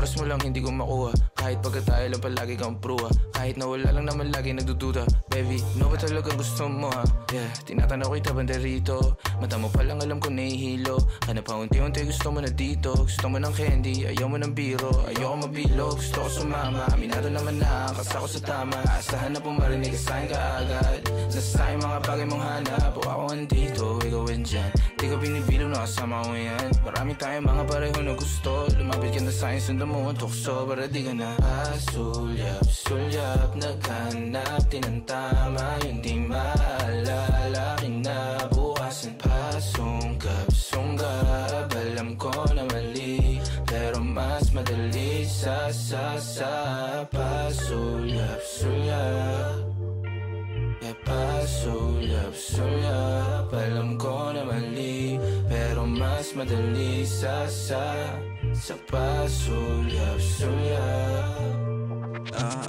oras mo lang hindi ko makuha. Kahit pagkatayo lang palagi kang pruha. Kahit na wala lang naman lagi nagdududa. Baby, ano ba talagang gusto mo ha? Yeah, tinatanaw kita banda rito. Mata mo pa lang alam ko nahihilo. Hanap pa unti-unti gusto mo na dito. Gusto mo ng candy, ayaw mo ng biro. Ayoko mabilo, gusto ko sumama. Aminado naman na, kasa ko sa tama. Asahan na pumarinig ka sa'kin kaagad. Nasa mga bagay mong hanap. O ako andito, ikaw andyan. Di ko binibilo na kasama ko yan. Marami tayong mga pareho na gusto. Lumapit ka na sa'kin, sundan mo ang tukso. Para di ka na sulyap, naghanap din ang tama. Yung di maalala, kinabukasan pa. Sunggab, alam ko na mali. Pero mas madali sa pasulyap. Pasulyap, alam ko na mali. Pero mas madali sa pasulyap.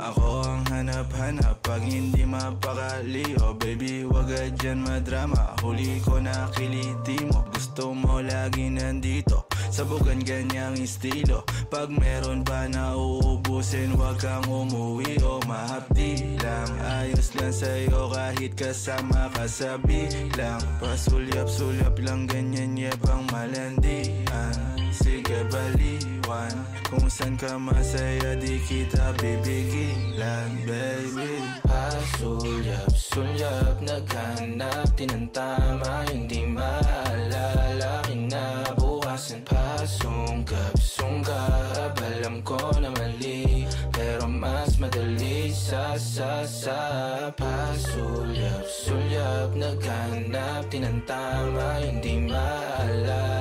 Ako ang hanap-hanap pag hindi mapakali. Oh baby, wag ka dyan madrama. Huli ko na kiliti mo. Gusto mo lagi nandito. Sabugan ganyang estilo. Pag meron pa na uubusin, wag kang umuwi o mahapdi lang. Ayos lang sa'yo kahit kasama ka sa bilang. Pasulyap-sulyap lang ganyan yebang malandian. Sige baliwan, kung saan ka masaya di kita bibigilan, baby. Pasulyap, naghanap din ang tama. Yung di maalala, kinabukasan pa. Sunggab, alam ko na mali. Pero mas madali sa pasulyap, naghanap din ang tama. Yung di maalala,